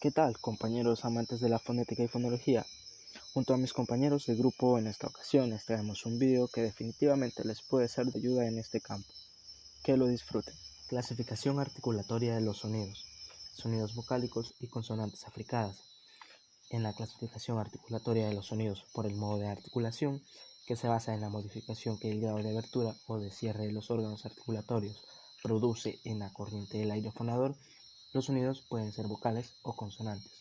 ¿Qué tal, compañeros amantes de la fonética y fonología? Junto a mis compañeros de grupo, en esta ocasión les traemos un vídeo que definitivamente les puede ser de ayuda en este campo. Que lo disfruten. Clasificación articulatoria de los sonidos. Sonidos vocálicos y consonantes africadas. En la clasificación articulatoria de los sonidos por el modo de articulación, que se basa en la modificación que el grado de abertura o de cierre de los órganos articulatorios produce en la corriente del aire fonador, los sonidos pueden ser vocales o consonantes.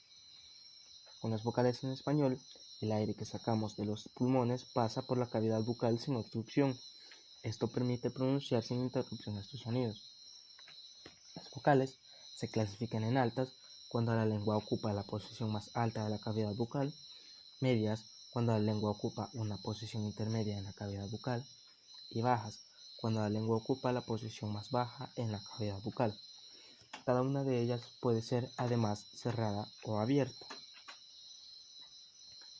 Con las vocales en español, el aire que sacamos de los pulmones pasa por la cavidad bucal sin obstrucción. Esto permite pronunciar sin interrupción estos sonidos. Las vocales se clasifican en altas cuando la lengua ocupa la posición más alta de la cavidad bucal, medias cuando la lengua ocupa una posición intermedia en la cavidad bucal y bajas cuando la lengua ocupa la posición más baja en la cavidad bucal. Cada una de ellas puede ser además cerrada o abierta.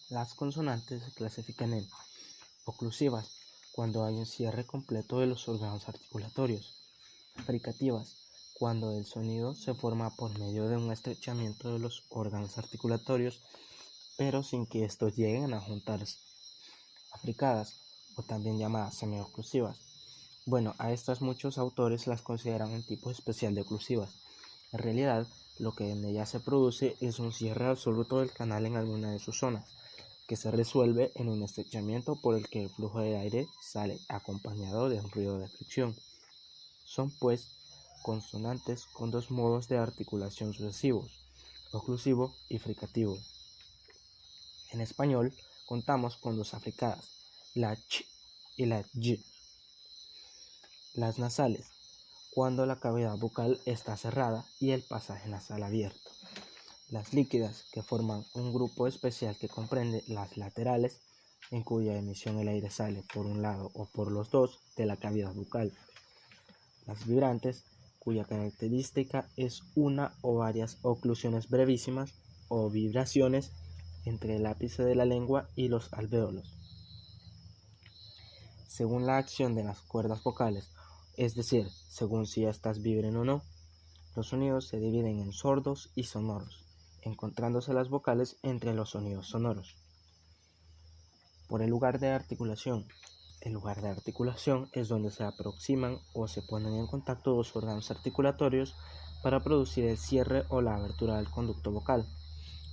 Las consonantes se clasifican en oclusivas, cuando hay un cierre completo de los órganos articulatorios; fricativas, cuando el sonido se forma por medio de un estrechamiento de los órganos articulatorios, pero sin que estos lleguen a juntarse; africadas, o también llamadas semioclusivas. Bueno, a estas muchos autores las consideran un tipo especial de oclusivas. En realidad, lo que en ellas se produce es un cierre absoluto del canal en alguna de sus zonas, que se resuelve en un estrechamiento por el que el flujo de aire sale acompañado de un ruido de fricción. Son, pues, consonantes con dos modos de articulación sucesivos, oclusivo y fricativo. En español, contamos con dos africadas, la ch y la y. Las nasales, cuando la cavidad bucal está cerrada y el pasaje nasal abierto. Las líquidas, que forman un grupo especial que comprende las laterales, en cuya emisión el aire sale por un lado o por los dos de la cavidad bucal. Las vibrantes, cuya característica es una o varias oclusiones brevísimas o vibraciones entre el ápice de la lengua y los alvéolos. Según la acción de las cuerdas vocales, es decir, según si éstas vibren o no, los sonidos se dividen en sordos y sonoros, encontrándose las vocales entre los sonidos sonoros. Por el lugar de articulación. El lugar de articulación es donde se aproximan o se ponen en contacto dos órganos articulatorios para producir el cierre o la abertura del conducto vocal.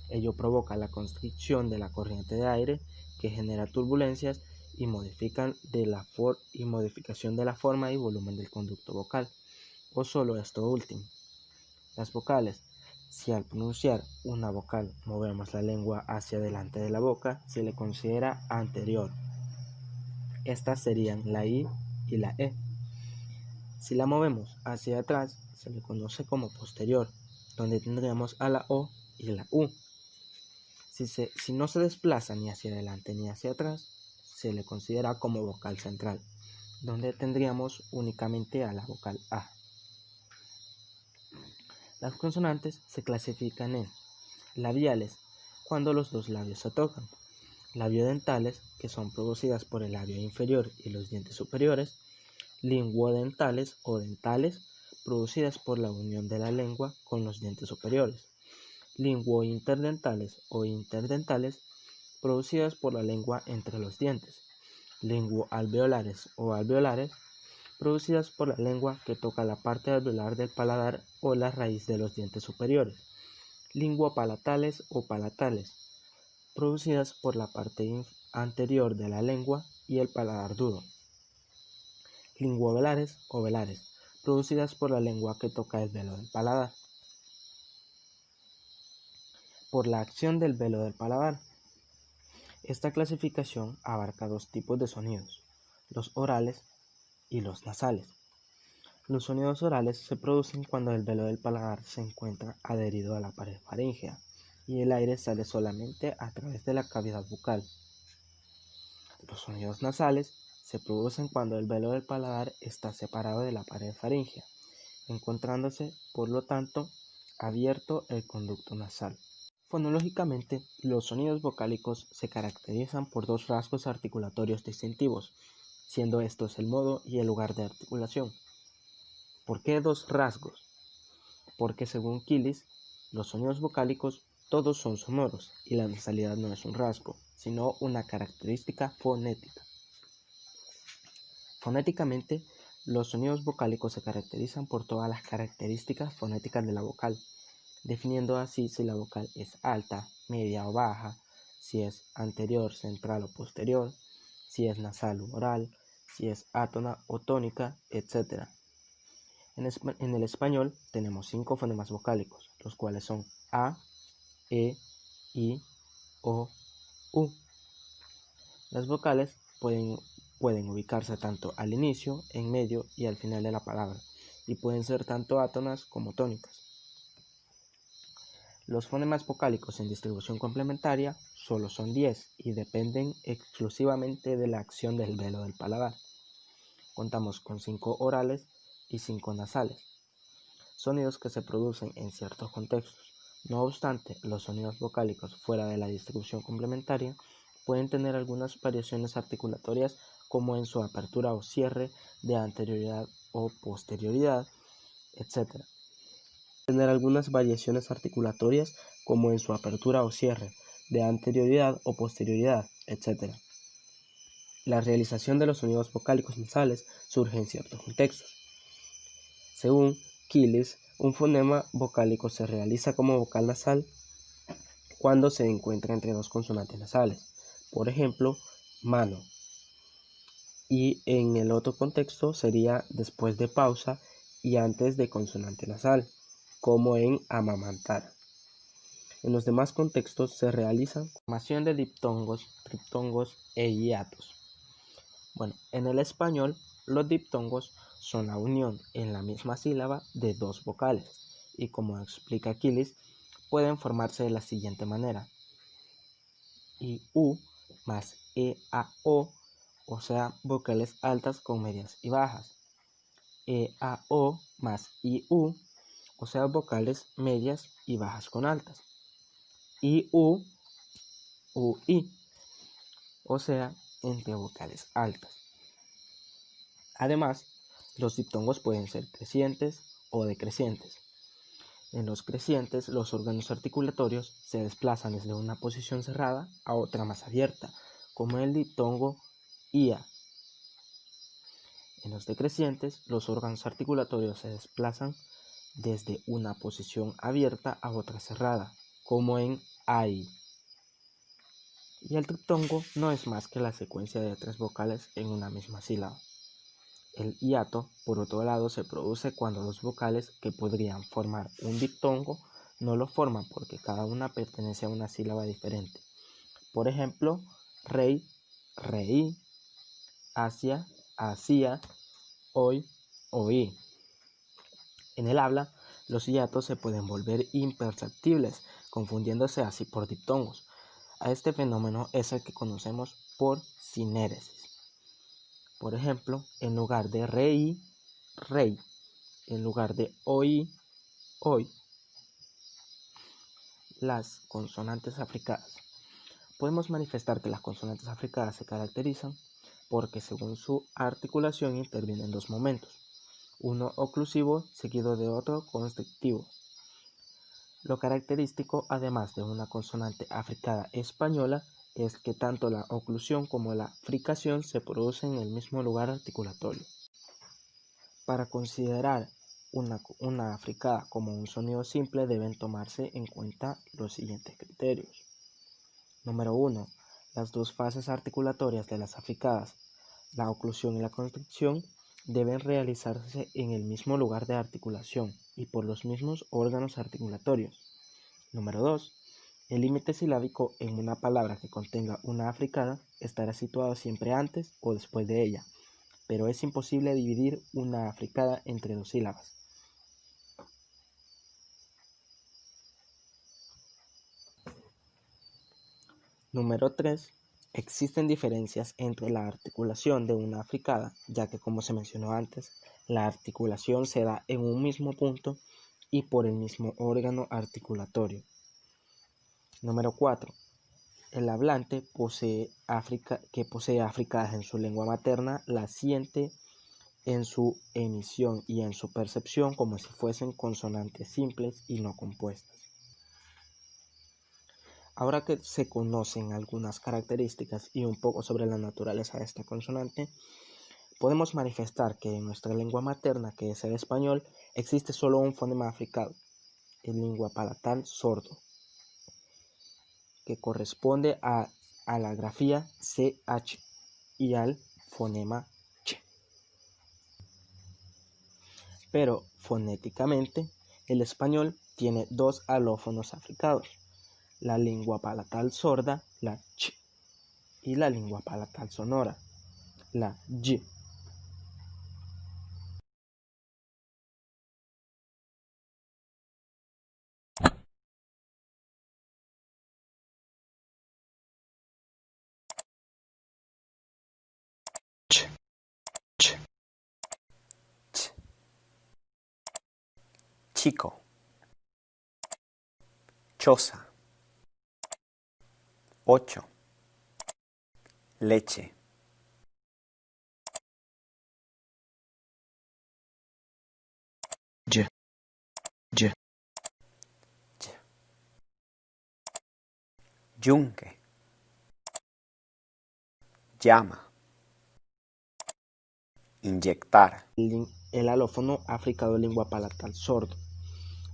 Ello provoca la constricción de la corriente de aire, que genera turbulencias y modificación de la forma y volumen del conducto vocal, o solo esto último. Las vocales. Si al pronunciar una vocal movemos la lengua hacia delante de la boca, se le considera anterior. Estas serían la I y la E. Si la movemos hacia atrás, se le conoce como posterior, donde tendríamos a la O y la U. Si no se desplaza ni hacia adelante ni hacia atrás, se le considera como vocal central, donde tendríamos únicamente a la vocal A. Las consonantes se clasifican en labiales, cuando los dos labios se tocan; labiodentales, que son producidas por el labio inferior y los dientes superiores; linguodentales o dentales, producidas por la unión de la lengua con los dientes superiores; linguointerdentales o interdentales, producidas por la lengua entre los dientes; linguoalveolares o alveolares, producidas por la lengua que toca la parte alveolar del paladar o la raíz de los dientes superiores; linguopalatales o palatales, producidas por la parte anterior de la lengua y el paladar duro; linguovelares o velares, producidas por la lengua que toca el velo del paladar. Por la acción del velo del paladar. Esta clasificación abarca dos tipos de sonidos, los orales y los nasales. Los sonidos orales se producen cuando el velo del paladar se encuentra adherido a la pared faríngea y el aire sale solamente a través de la cavidad bucal. Los sonidos nasales se producen cuando el velo del paladar está separado de la pared faríngea, encontrándose, por lo tanto, abierto el conducto nasal. Fonológicamente, los sonidos vocálicos se caracterizan por dos rasgos articulatorios distintivos, siendo estos el modo y el lugar de articulación. ¿Por qué dos rasgos? Porque según Killis, Los sonidos vocálicos todos son sonoros y la nasalidad no es un rasgo, sino una característica fonética. Fonéticamente, los sonidos vocálicos se caracterizan por todas las características fonéticas de la vocal, definiendo así si la vocal es alta, media o baja, si es anterior, central o posterior, si es nasal u oral, si es átona o tónica, etc. En el español tenemos 5 fonemas vocálicos, los cuales son A, E, I, O, U. Las vocales pueden ubicarse tanto al inicio, en medio y al final de la palabra, y pueden ser tanto átonas como tónicas. Los fonemas vocálicos en distribución complementaria solo son 10 y dependen exclusivamente de la acción del velo del paladar. Contamos con 5 orales y 5 nasales, sonidos que se producen en ciertos contextos. No obstante, los sonidos vocálicos fuera de la distribución complementaria pueden tener algunas variaciones articulatorias como en su apertura o cierre, de anterioridad o posterioridad, etc. Tener algunas variaciones articulatorias como en su apertura o cierre, de anterioridad o posterioridad, etc. La realización de los sonidos vocálicos nasales surge en ciertos contextos. Según Quillis, un fonema vocálico se realiza como vocal nasal cuando se encuentra entre dos consonantes nasales, por ejemplo, mano, y en el otro contexto sería después de pausa y antes de consonante nasal, como en amamantar. En los demás contextos se realiza formación de diptongos, triptongos e hiatos. Bueno, en el español, los diptongos son la unión en la misma sílaba de dos vocales y, como explica Quillis, pueden formarse de la siguiente manera: IU más EAO, o sea, vocales altas con medias y bajas; EAO más IU, o sea, vocales medias y bajas con altas; IU, UI, o sea, entre vocales altas. Además, los diptongos pueden ser crecientes o decrecientes. En los crecientes, los órganos articulatorios se desplazan desde una posición cerrada a otra más abierta, como el diptongo IA. En los decrecientes, los órganos articulatorios se desplazan desde una posición abierta a otra cerrada, como en AI. Y el triptongo no es más que la secuencia de 3 vocales en una misma sílaba. El hiato, por otro lado, se produce cuando dos vocales que podrían formar un diptongo no lo forman porque cada una pertenece a una sílaba diferente. Por ejemplo, rey, reí; hacia, hacía; hoy, oí. En el habla, los hiatos se pueden volver imperceptibles, confundiéndose así por diptongos. A este fenómeno es el que conocemos por sinéresis. Por ejemplo, en lugar de reí, rey; en lugar de oí, hoy. Las consonantes africadas. Podemos manifestar que las consonantes africadas se caracterizan porque, según su articulación, intervienen dos momentos, uno oclusivo seguido de otro constrictivo. Lo característico, además de una consonante africada española, es que tanto la oclusión como la fricación se producen en el mismo lugar articulatorio. Para considerar una africada como un sonido simple deben tomarse en cuenta los siguientes criterios. Número 1. Las dos fases articulatorias de las africadas, la oclusión y la constricción, deben realizarse en el mismo lugar de articulación y por los mismos órganos articulatorios. Número 2. El límite silábico en una palabra que contenga una africada estará situado siempre antes o después de ella, pero es imposible dividir una africada entre dos sílabas. Número 3. Existen diferencias entre la articulación de una africada, ya que, como se mencionó antes, la articulación se da en un mismo punto y por el mismo órgano articulatorio. Número 4. El hablante que posee africadas en su lengua materna las siente en su emisión y en su percepción como si fuesen consonantes simples y no compuestas. Ahora que se conocen algunas características y un poco sobre la naturaleza de esta consonante, podemos manifestar que en nuestra lengua materna, que es el español, existe solo un fonema africado, el lengua palatal sordo, que corresponde a la grafía CH y al fonema ch. Pero fonéticamente, el español tiene dos alófonos africados, la lengua palatal sorda, la ch, y la lengua palatal sonora, la y. Ch, ch, ch. Chico, choza, ocho, leche. Y, y. Yunque, llama, inyectar. El alófono africado lengua palatal sordo.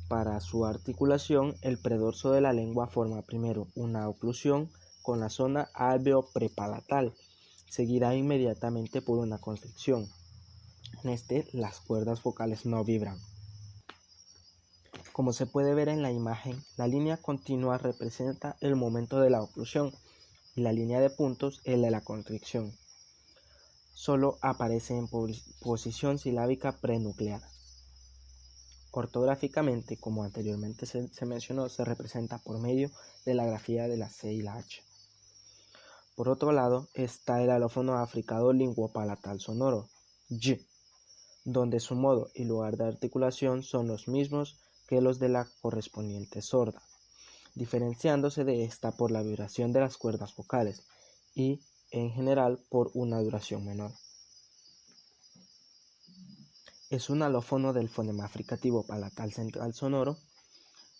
Para su articulación, el predorso de la lengua forma primero una oclusión con la zona alveoprepalatal, seguida inmediatamente por una constricción. En este, las cuerdas vocales no vibran. Como se puede ver en la imagen, la línea continua representa el momento de la oclusión y la línea de puntos el de la constricción. Solo aparece en posición silábica prenuclear. Ortográficamente, como anteriormente se mencionó, se representa por medio de la grafía de la C y la H. Por otro lado, está el alófono africado linguopalatal sonoro, Y, donde su modo y lugar de articulación son los mismos que los de la correspondiente sorda, diferenciándose de esta por la vibración de las cuerdas vocales y, en general, por una duración menor. Es un alófono del fonema fricativo palatal central sonoro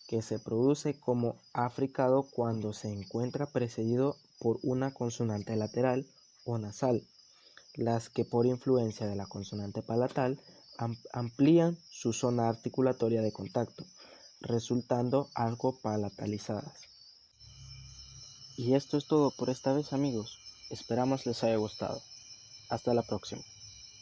que se produce como africado cuando se encuentra precedido por una consonante lateral o nasal, las que por influencia de la consonante palatal amplían su zona articulatoria de contacto, resultando algo palatalizadas. Y esto es todo por esta vez, amigos. Esperamos les haya gustado. Hasta la próxima.